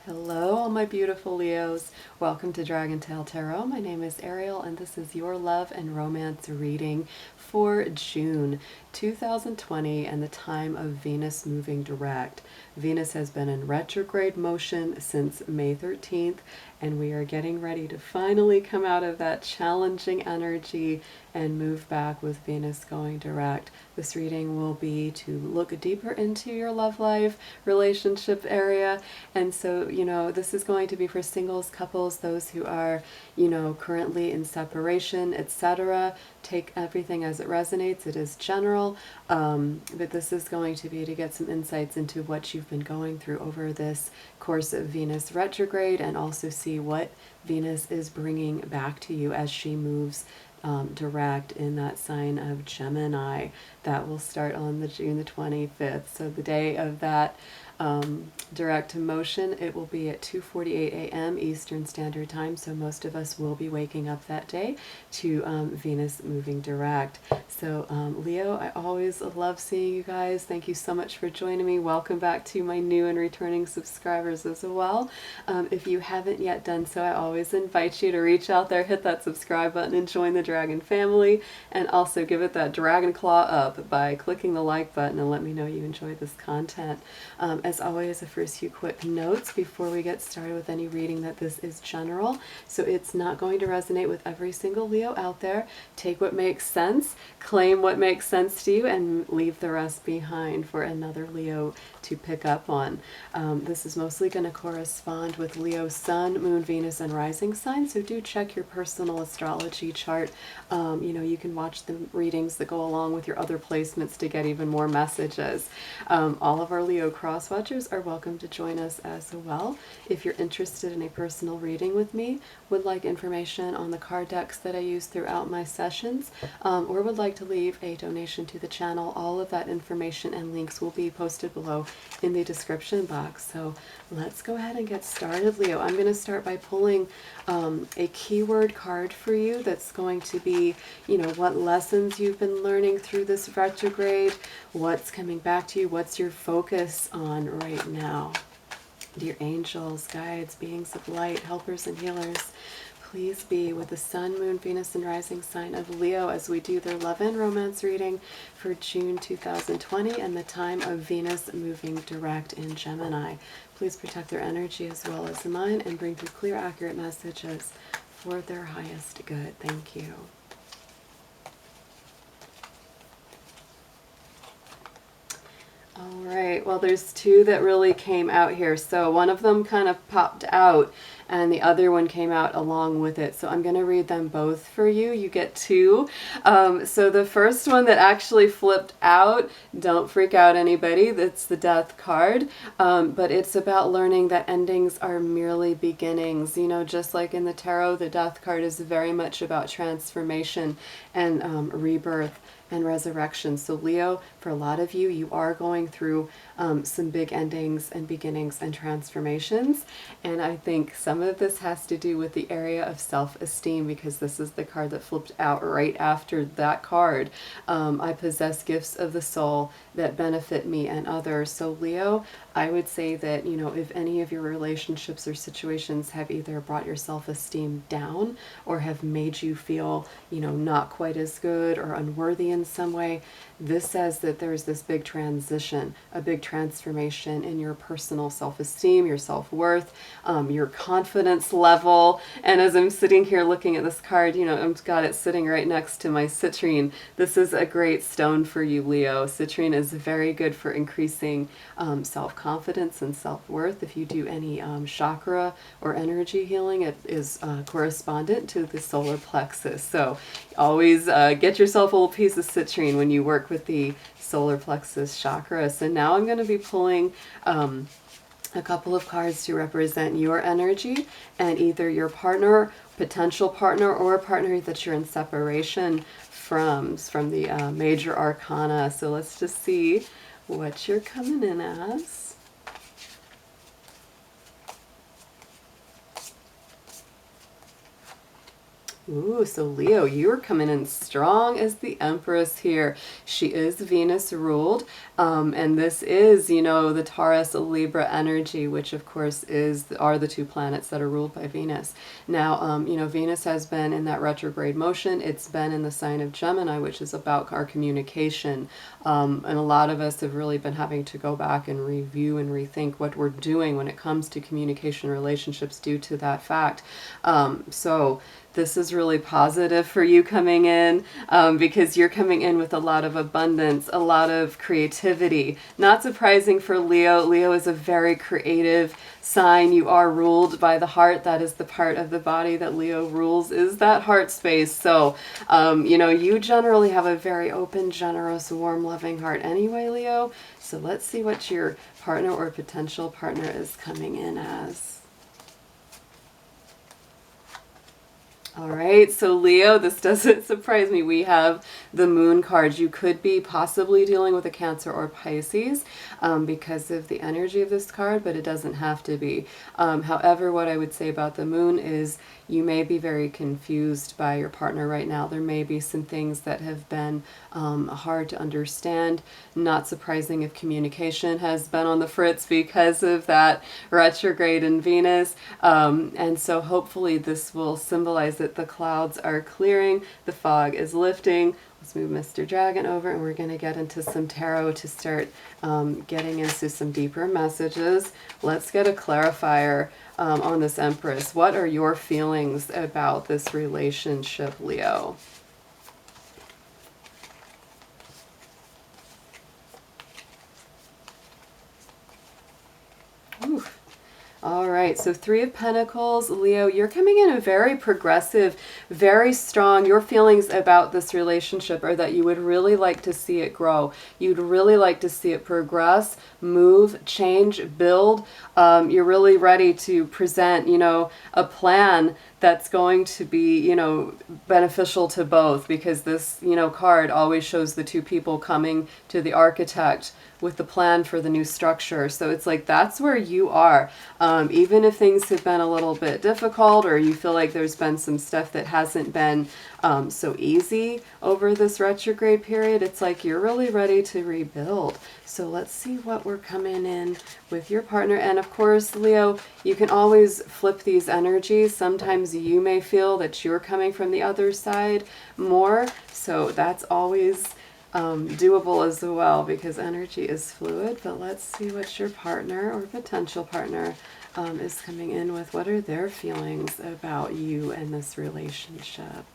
Hello, all my beautiful Leos. Welcome to DragonTaleTarot. My name is Ariel, and this is your love and romance reading for June 2020 and the time of Venus moving direct. Venus has been in retrograde motion since May 13th, and we are getting ready to finally come out of that challenging energy and move back with Venus going direct. This reading will be to look deeper into your love life, relationship area, and so, this is going to be for singles, couples, those who are, currently in separation, etc. Take everything as it resonates. It is general, but this is going to be to get some insights into what you've been going through over this course of Venus retrograde, and also see what Venus is bringing back to you as she moves direct in that sign of Gemini. That will start on June the 25th. So the day of that direct motion, it will be at 2:48 a.m. Eastern Standard Time, so most of us will be waking up that day to Venus moving direct. So Leo, I always love seeing you guys. Thank you so much for joining me. Welcome back to my new and returning subscribers as well. If you haven't yet done so, I always invite you to reach out there, hit that subscribe button, and join the Dragon family, and also give it that dragon claw up by clicking the like button and let me know you enjoy this content. As always, the first few quick notes before we get started with any reading, that this is general, so it's not going to resonate with every single Leo out there. Take what makes sense, claim what makes sense to you, and leave the rest behind for another Leo to pick up on. This is mostly going to correspond with Leo Sun, Moon, Venus, and Rising signs, so do check your personal astrology chart. You can watch the readings that go along with your other placements to get even more messages. All of our Leo cross watchers are welcome to join us as well. If you're interested in a personal reading with me, would like information on the card decks that I use throughout my sessions, or would like to leave a donation to the channel, all of that information and links will be posted below in the description box. So let's go ahead and get started, Leo. I'm going to start by pulling a keyword card for you that's going to be, what lessons you've been learning through this retrograde, what's coming back to you, what's your focus on right now. Dear angels, guides, beings of light, helpers and healers, please be with the Sun, Moon, Venus, and Rising sign of Leo as we do their love and romance reading for June 2020 and the time of Venus moving direct in Gemini. Please protect their energy as well as mine and bring through clear, accurate messages for their highest good. Thank you. All right, well, there's two that really came out here. So one of them kind of popped out and the other one came out along with it. So I'm going to read them both for you. You get two. So the first one that actually flipped out, don't freak out anybody, that's the Death card. But it's about learning that endings are merely beginnings. Just like in the tarot, the Death card is very much about transformation and rebirth and resurrection. So Leo, for a lot of you, you are going through some big endings and beginnings and transformations. And I think some of this has to do with the area of self-esteem, because this is the card that flipped out right after that card. I possess gifts of the soul that benefit me and others. So Leo, I would say that, if any of your relationships or situations have either brought your self-esteem down or have made you feel, not quite as good or unworthy in some way, this says that there's this big transition, a big transformation in your personal self-esteem, your self-worth, your confidence level. And as I'm sitting here looking at this card, I've got it sitting right next to my citrine. This is a great stone for you, Leo. Citrine is very good for increasing self-confidence and self-worth. If you do any chakra or energy healing, it is correspondent to the solar plexus. So always get yourself a little piece of citrine when you work with the solar plexus chakra. So now I'm going to be pulling a couple of cards to represent your energy and either your partner, potential partner, or a partner that you're in separation from the major arcana. So let's just see what you're coming in as. Ooh, so Leo, you're coming in strong as the Empress here. She is Venus ruled, and this is, you know, the Taurus Libra energy, which of course are the two planets that are ruled by Venus. Now, you know, Venus has been in that retrograde motion. It's been in the sign of Gemini, which is about our communication. And a lot of us have really been having to go back and review and rethink what we're doing when it comes to communication relationships due to that fact. So this is really positive for you coming in, because you're coming in with a lot of abundance, a lot of creativity. Not surprising for Leo. Leo is a very creative sign. You are ruled by the heart. That is the part of the body that Leo rules, is that heart space. So, you know, you generally have a very open, generous, warm, loving heart anyway, Leo. So let's see what your partner or potential partner is coming in as. All right, so Leo, this doesn't surprise me. We have the Moon card. You could be possibly dealing with a Cancer or Pisces because of the energy of this card, but it doesn't have to be. However, what I would say about the Moon is you may be very confused by your partner right now. There may be some things that have been hard to understand. Not surprising if communication has been on the fritz because of that retrograde in Venus. And so hopefully this will symbolize that the clouds are clearing, the fog is lifting. Let's move Mr. Dragon over, and we're going to get into some tarot to start getting into some deeper messages. Let's get a clarifier on this Empress. What are your feelings about this relationship, Leo? Oof. All right, so Three of Pentacles, Leo, you're coming in a very progressive, very strong. Your feelings about this relationship are that you would really like to see it grow. You'd really like to see it progress, move, change, build. You're really ready to present, you know, a plan that's going to be, you know, beneficial to both, because this, you know, card always shows the two people coming to the architect with the plan for the new structure. So it's like that's where you are. Even if things have been a little bit difficult, or you feel like there's been some stuff that hasn't been so easy over this retrograde period, it's like you're really ready to rebuild. So let's see what we're coming in with your partner. And of course, Leo, you can always flip these energies. Sometimes you may feel that you're coming from the other side more. So that's always doable as well, because energy is fluid. But let's see what your partner or potential partner is coming in with. What are their feelings about you and this relationship?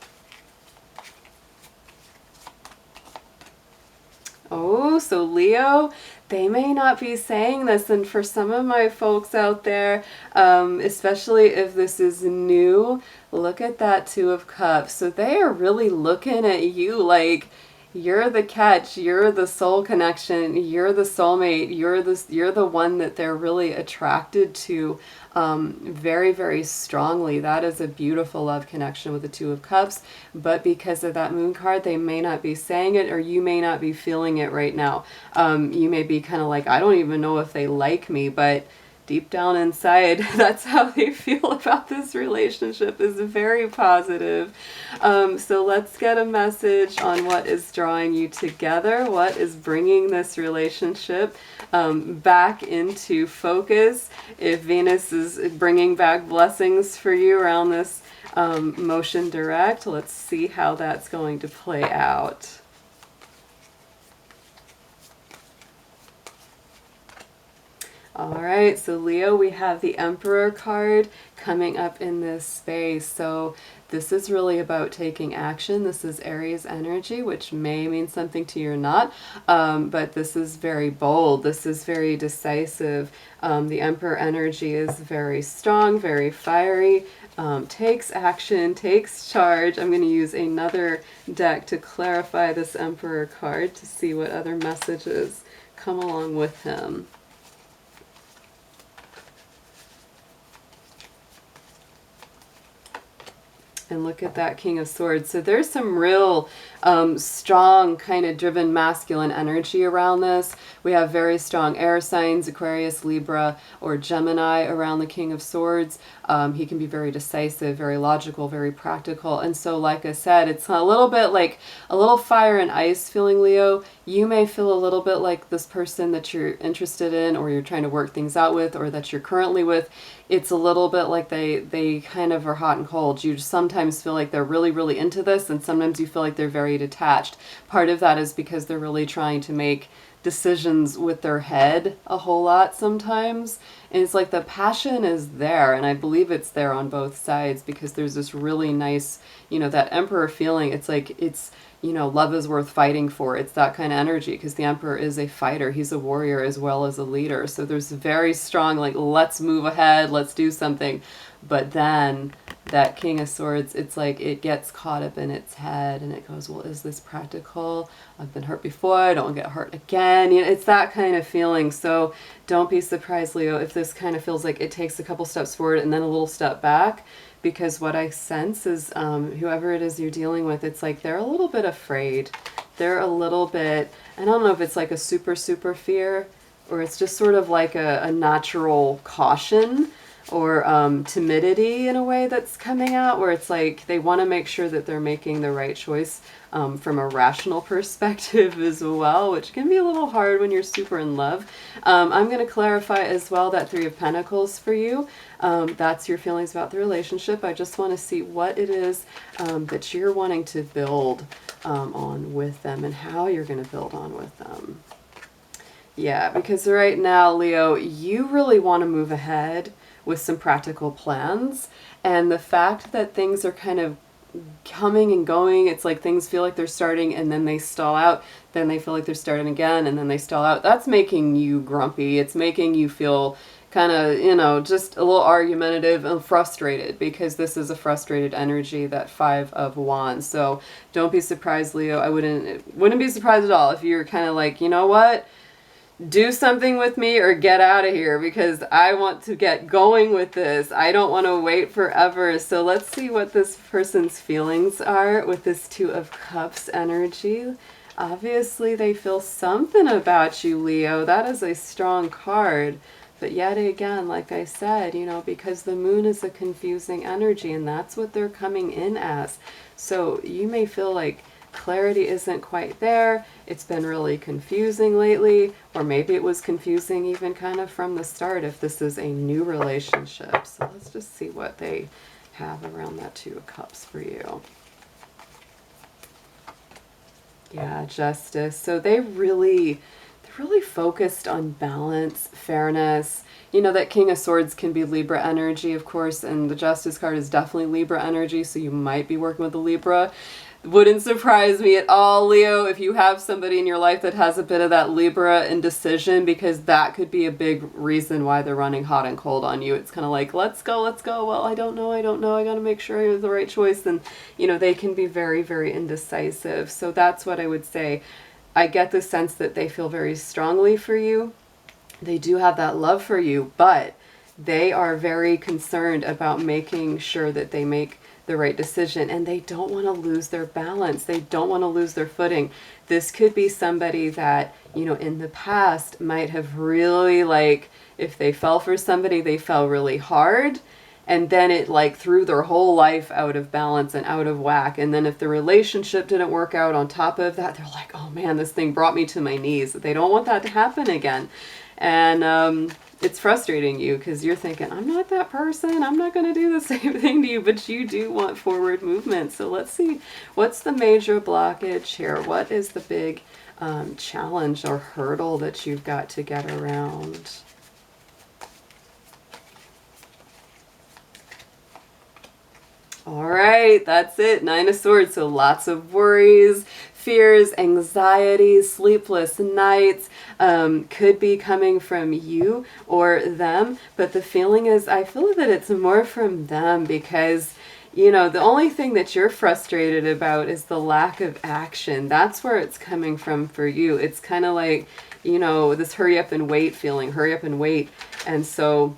Oh, so Leo, they may not be saying this, and for some of my folks out there, especially if this is new, look at that Two of Cups. So they are really looking at you like you're the catch, you're the soul connection, you're the soulmate, you're the one that they're really attracted to very, very strongly. That is a beautiful love connection with the Two of Cups, but because of that Moon card, they may not be saying it, or you may not be feeling it right now. You may be kind of like, I don't even know if they like me, but deep down inside, that's how they feel about this relationship, is very positive. So let's get a message on what is drawing you together, what is bringing this relationship back into focus. If Venus is bringing back blessings for you around this motion direct, let's see how that's going to play out. All right, so Leo, we have the Emperor card coming up in this space. So this is really about taking action. This is Aries energy, which may mean something to you or not, but this is very bold. This is very decisive. The Emperor energy is very strong, very fiery, takes action, takes charge. I'm going to use another deck to clarify this Emperor card to see what other messages come along with him. And look at that King of Swords. So there's some real strong kind of driven masculine energy around this. We have very strong air signs, Aquarius, Libra, or Gemini around the King of Swords. He can be very decisive, very logical, very practical. And so, like I said, it's a little bit like a little fire and ice feeling, Leo. You may feel a little bit like this person that you're interested in, or you're trying to work things out with, or that you're currently with. It's a little bit like they kind of are hot and cold. You sometimes feel like they're really, really into this, and sometimes you feel like they're very detached. Part of that is because they're really trying to make decisions with their head a whole lot sometimes. And it's like the passion is there, and I believe it's there on both sides, because there's this really nice, you know, that Emperor feeling. It's like, it's, you know, love is worth fighting for. It's that kind of energy, because the Emperor is a fighter. He's a warrior as well as a leader. So there's very strong, like, let's move ahead, let's do something. But then that King of Swords, it's like it gets caught up in its head, and it goes, well, is this practical? I've been hurt before, I don't want to get hurt again. You know, it's that kind of feeling. So don't be surprised, Leo, if this kind of feels like it takes a couple steps forward and then a little step back. Because what I sense is whoever it is you're dealing with, it's like they're a little bit afraid. They're a little bit, I don't know if it's like a super, super fear, or it's just sort of like a natural caution, or timidity in a way that's coming out, where it's like they want to make sure that they're making the right choice from a rational perspective as well, which can be a little hard when you're super in love. I'm going to clarify as well that Three of Pentacles for you. That's your feelings about the relationship. I just want to see what it is that you're wanting to build on with them, and how you're going to build on with them. Yeah, because right now, Leo, you really want to move ahead with some practical plans, and the fact that things are kind of coming and going, it's like things feel like they're starting and then they stall out, then they feel like they're starting again and then they stall out. That's making you grumpy. It's making you feel kind of, you know, just a little argumentative and frustrated, because this is a frustrated energy, that Five of Wands. So don't be surprised, Leo. I wouldn't be surprised at all if you're kind of like, you know what? Do something with me or get out of here, because I want to get going with this. I don't want to wait forever. So let's see what this person's feelings are with this Two of Cups energy. Obviously, they feel something about you, Leo. That is a strong card. But yet again, like I said, you know, because the moon is a confusing energy, and that's what they're coming in as. So you may feel like clarity isn't quite there. It's been really confusing lately, or maybe it was confusing even kind of from the start if this is a new relationship. So let's just see what they have around that Two of Cups for you. Yeah, Justice. So they're really focused on balance, fairness. You know, that King of Swords can be Libra energy, of course, and the Justice card is definitely Libra energy, so you might be working with a Libra. Wouldn't surprise me at all, Leo, if you have somebody in your life that has a bit of that Libra indecision, because that could be a big reason why they're running hot and cold on you. It's kind of like, let's go, let's go. Well, I don't know. I got to make sure I have the right choice. And, you know, they can be very, very indecisive. So that's what I would say. I get the sense that they feel very strongly for you. They do have that love for you, but they are very concerned about making sure that they make the right decision, and they don't want to lose their balance. They don't want to lose their footing. This could be somebody that, you know, in the past might have really, like, if they fell for somebody, they fell really hard, and then it like threw their whole life out of balance and out of whack. And then if the relationship didn't work out on top of that, they're like, oh man, this thing brought me to my knees. They don't want that to happen again. And it's frustrating you, because you're thinking, I'm not that person. I'm not going to do the same thing to you, but you do want forward movement. So let's see, what's the major blockage here? What is the big challenge or hurdle that you've got to get around? All right, that's it. Nine of Swords. So lots of worries, fears, anxieties, sleepless nights, could be coming from you or them. But the feeling is, I feel that it's more from them, because, you know, the only thing that you're frustrated about is the lack of action. That's where it's coming from for you. It's kind of like, you know, this hurry up and wait feeling, hurry up and wait. And so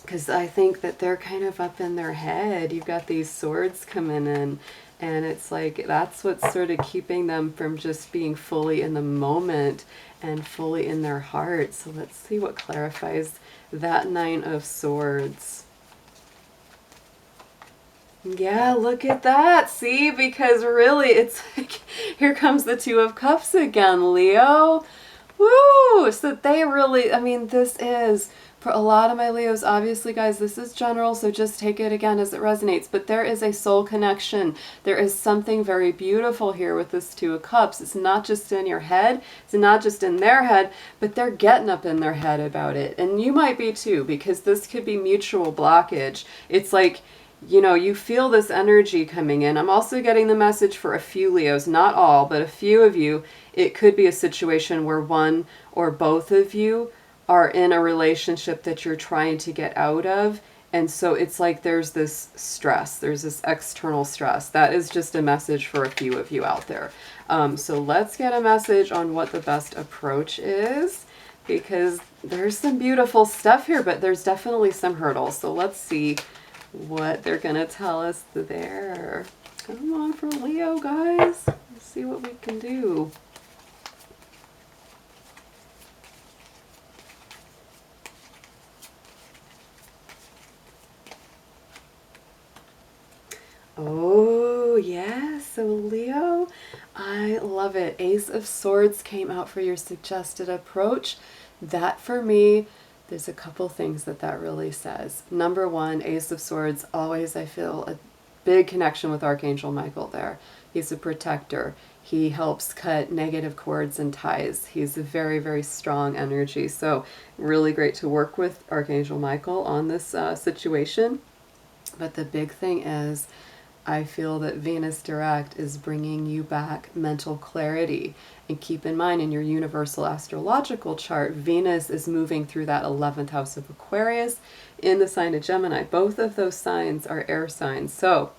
because I think that they're kind of up in their head. You've got these swords coming in, and it's like that's what's sort of keeping them from just being fully in the moment and fully in their heart. So let's see what clarifies that Nine of Swords. Yeah, look at that. See, because really it's like, here comes the Two of Cups again, Leo. Woo! So they really, I mean, this is, for a lot of my Leos, obviously, guys, this is general, so just take it again as it resonates. But there is a soul connection. There is something very beautiful here with this Two of Cups. It's not just in your head. It's not just in their head, but they're getting up in their head about it. And you might be too, because this could be mutual blockage. It's like, you know, you feel this energy coming in. I'm also getting the message for a few Leos, not all, but a few of you. It could be a situation where one or both of you are in a relationship that you're trying to get out of. And so it's like there's this stress, there's this external stress. That is just a message for a few of you out there. So let's get a message on what the best approach is, because there's some beautiful stuff here, but there's definitely some hurdles. So let's see what they're going to tell us there. Come on for Leo, guys. Let's see what we can do. Oh, yeah. So Leo, I love it. Ace of Swords came out for your suggested approach. That for me, there's a couple things that really says. Number one, Ace of Swords, always I feel a big connection with Archangel Michael there. He's a protector. He helps cut negative cords and ties. He's a very, very strong energy. So really great to work with Archangel Michael on this situation. But the big thing is, I feel that Venus direct is bringing you back mental clarity. And keep in mind, in your universal astrological chart, Venus is moving through that 11th house of Aquarius in the sign of Gemini. Both of those signs are air signs. So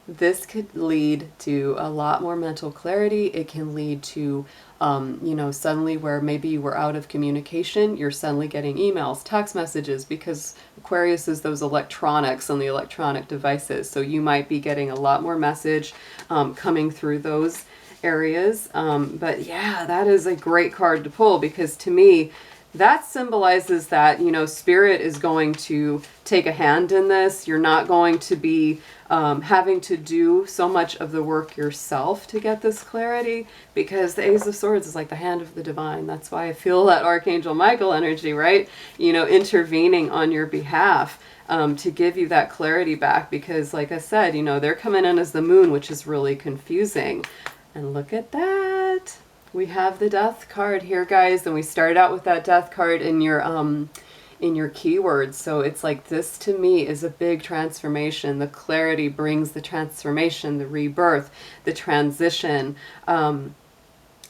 this could lead to a lot more mental clarity. It can lead to, you know, suddenly where maybe you were out of communication, you're suddenly getting emails, text messages, because Aquarius is those electronics on the electronic devices. So you might be getting a lot more message coming through those areas. But yeah, that is a great card to pull, because to me, that symbolizes that, you know, Spirit is going to take a hand in this. You're not going to be having to do so much of the work yourself to get this clarity, because the Ace of Swords is like the hand of the divine. That's why I feel that Archangel Michael energy, right? You know, intervening on your behalf to give you that clarity back, because like I said, you know, they're coming in as the moon, which is really confusing. And look at that. We have the Death card here, guys, and we started out with that Death card in your keywords. So it's like, this to me is a big transformation. The clarity brings the transformation, the rebirth, the transition. And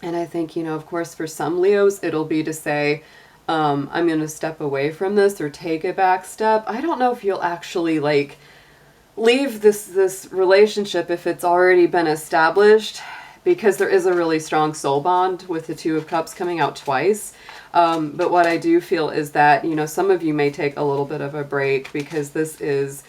I think, you know, of course, for some Leos, it'll be to say, I'm going to step away from this or take a back step. I don't know if you'll actually like leave this relationship if it's already been established, because there is a really strong soul bond with the Two of Cups coming out twice. But what I do feel is that, you know, some of you may take a little bit of a break, because it's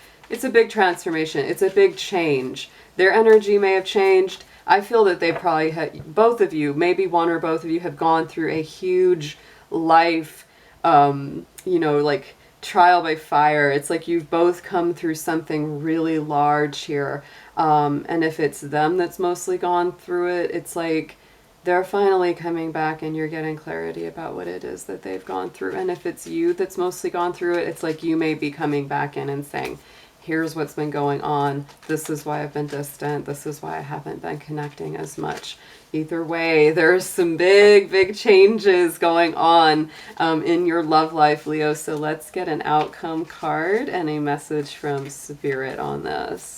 a big transformation. It's a big change. Their energy may have changed. I feel that they probably had, both of you, maybe one or both of you, have gone through a huge life, you know, like trial by fire. It's like you've both come through something really large here. And if it's them that's mostly gone through it, it's like they're finally coming back and you're getting clarity about what it is that they've gone through. And if it's you that's mostly gone through it, it's like you may be coming back in and saying, here's what's been going on. This is why I've been distant. This is why I haven't been connecting as much. Either way, there's some big, big changes going on in your love life, Leo. So let's get an outcome card and a message from Spirit on this.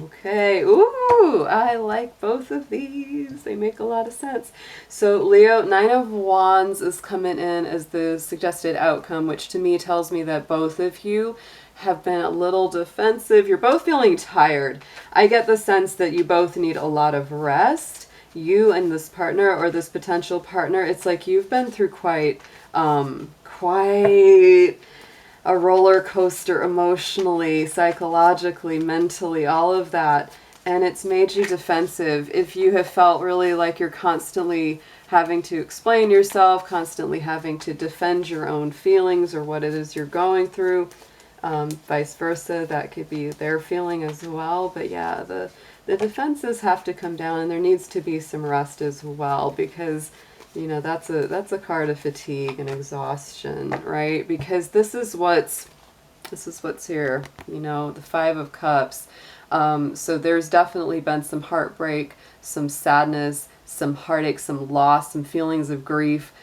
Okay, ooh, I like both of these. They make a lot of sense. So Leo, Nine of Wands is coming in as the suggested outcome, which to me tells me that both of you have been a little defensive. You're both feeling tired. I get the sense that you both need a lot of rest. you and this partner or this potential partner, it's like you've been through quite a roller coaster emotionally, psychologically, mentally, all of that. And it's made you defensive. If you have felt really like you're constantly having to explain yourself, constantly having to defend your own feelings or what it is you're going through, vice versa, that could be their feeling as well. But yeah, the defenses have to come down, and there needs to be some rest as well, because you know that's a card of fatigue and exhaustion, right? Because this is what's here, you know, the Five of Cups. So there's definitely been some heartbreak, some sadness, some heartache, some loss, some feelings of grief,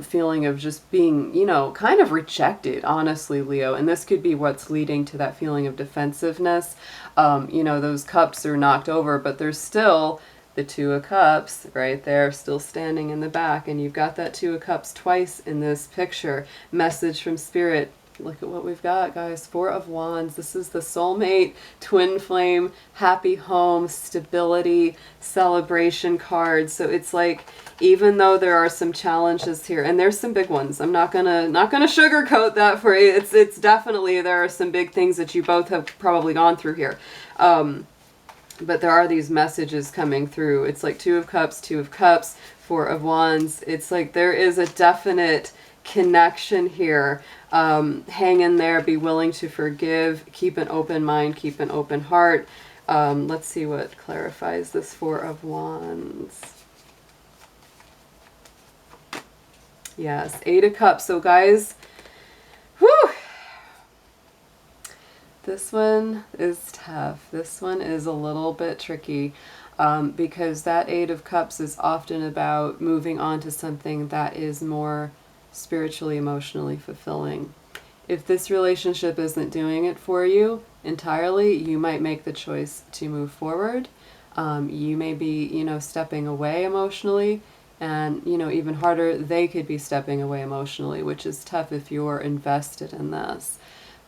feeling of just being, you know, kind of rejected, honestly, Leo. And this could be what's leading to that feeling of defensiveness. You know, those cups are knocked over, but there's still the Two of Cups right there, still standing in the back. And you've got that Two of Cups twice in this picture. Message from Spirit. Look at what we've got, guys. Four of Wands. This is the soulmate, twin flame, happy home, stability, celebration card. So it's like, even though there are some challenges here, and there's some big ones, I'm not gonna sugarcoat that for you. It's definitely, there are some big things that you both have probably gone through here. But there are these messages coming through. It's like Two of Cups, Two of Cups, Four of Wands. It's like there is a definite connection here. Hang in there, be willing to forgive, keep an open mind, keep an open heart. Let's see what clarifies this Four of Wands. Yes, Eight of Cups. So guys, whew, this one is tough. This one is a little bit tricky, because that Eight of Cups is often about moving on to something that is more spiritually, emotionally fulfilling. If this relationship isn't doing it for you entirely, you might make the choice to move forward. You may be, you know, stepping away emotionally, and, you know, even harder, they could be stepping away emotionally, which is tough if you're invested in this.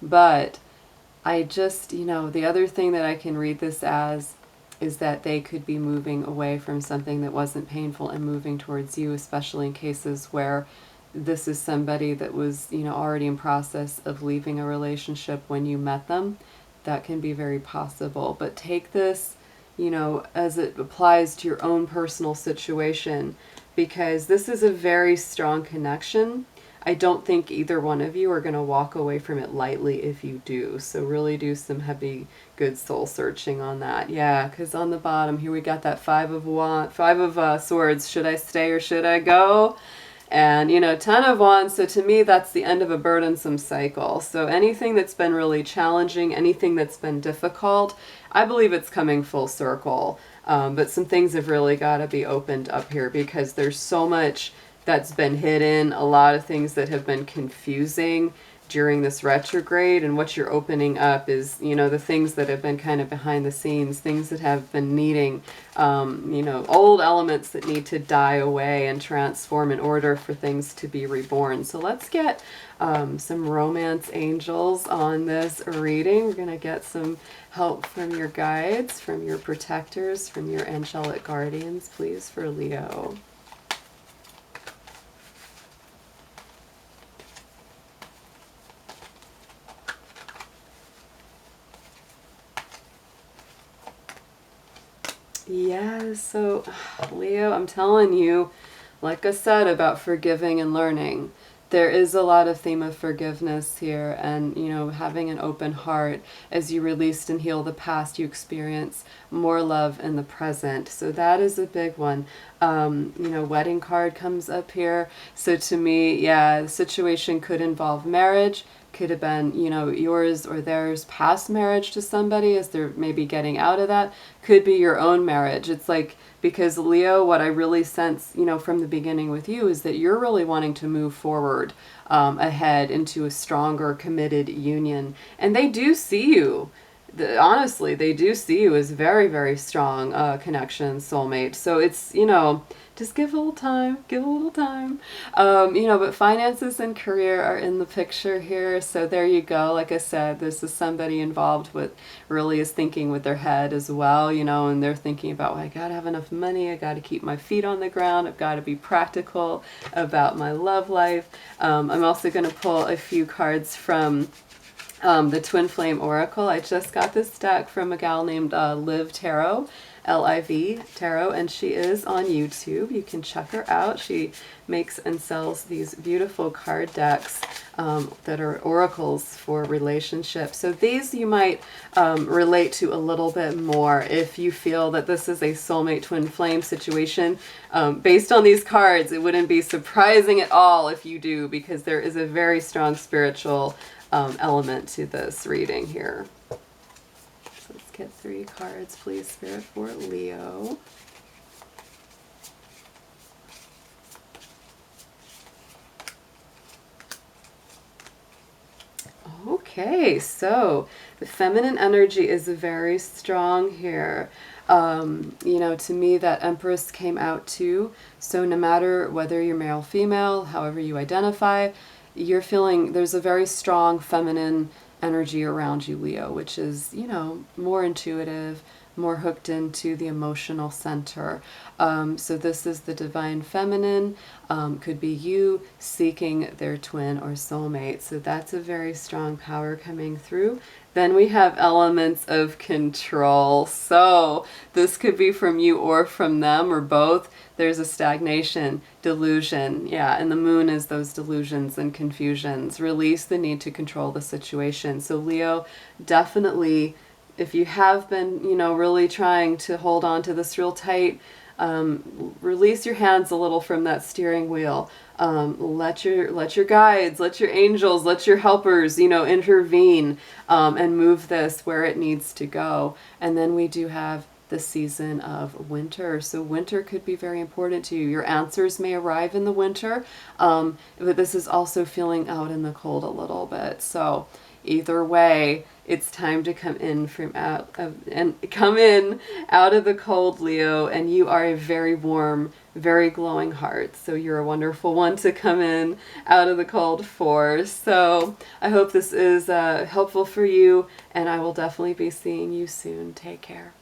But I just, you know, the other thing that I can read this as is that they could be moving away from something that wasn't painful and moving towards you, especially in cases where this is somebody that was, you know, already in process of leaving a relationship when you met them. That can be very possible. But take this, you know, as it applies to your own personal situation, because this is a very strong connection. I don't think either one of you are going to walk away from it lightly if you do. So really do some heavy, good soul searching on that. Yeah, because on the bottom here we got that Five of Swords. Should I stay or should I go? And, you know, Ten of Wands, so to me, that's the end of a burdensome cycle. So anything that's been really challenging, anything that's been difficult, I believe it's coming full circle. But some things have really got to be opened up here, because there's so much that's been hidden, a lot of things that have been confusing during this retrograde, and what you're opening up is, you know, the things that have been kind of behind the scenes, things that have been needing, you know, old elements that need to die away and transform in order for things to be reborn. So let's get some romance angels on this reading. We're going to get some help from your guides, from your protectors, from your angelic guardians, please, for Leo. Yes, so Leo, I'm telling you, like I said about forgiving and learning, there is a lot of theme of forgiveness here, and, you know, having an open heart. As you release and heal the past, you experience more love in the present. So that is a big one. You know, wedding card comes up here. So to me, yeah, the situation could involve marriage. Could have been, you know, yours or theirs past marriage to somebody as they're maybe getting out of that. Could be your own marriage. It's like, because Leo, what I really sense, you know, from the beginning with you is that you're really wanting to move forward ahead into a stronger, committed union. And they do see you. honestly, they do see you as very, very strong connection, soulmate. So it's, you know, just give a little time, give a little time. You know, but finances and career are in the picture here. So there you go. Like I said, this is somebody involved with really is thinking with their head as well, you know, and they're thinking about, well, I got to have enough money. I got to keep my feet on the ground. I've got to be practical about my love life. I'm also going to pull a few cards from the Twin Flame Oracle. I just got this deck from a gal named Liv Tarot, L-I-V Tarot, and she is on YouTube. You can check her out. She makes and sells these beautiful card decks that are oracles for relationships. So these you might relate to a little bit more if you feel that this is a soulmate twin flame situation. Based on these cards, it wouldn't be surprising at all if you do, because there is a very strong spiritual element to this reading here. So let's get 3 cards, please, Spirit, for Leo. Okay, so the feminine energy is very strong here. You know, to me, that Empress came out too. So no matter whether you're male, female, however you identify, you're feeling there's a very strong feminine energy around you, Leo, which is, you know, more intuitive, more hooked into the emotional center. So this is the divine feminine, could be you seeking their twin or soulmate. So that's a very strong power coming through. Then we have elements of control. So this could be from you or from them or both. There's a stagnation, delusion. Yeah, and the moon is those delusions and confusions. Release the need to control the situation. So Leo, definitely, if you have been, you know, really trying to hold on to this real tight, release your hands a little from that steering wheel. Let your guides, let your angels, let your helpers, you know, intervene and move this where it needs to go. And then we do have the season of winter. So winter could be very important to you. Your answers may arrive in the winter, but this is also feeling out in the cold a little bit. So either way, it's time to come in out of the cold, Leo, and you are a very warm, very glowing heart. So you're a wonderful one to come in out of the cold for. So I hope this is helpful for you, and I will definitely be seeing you soon. Take care.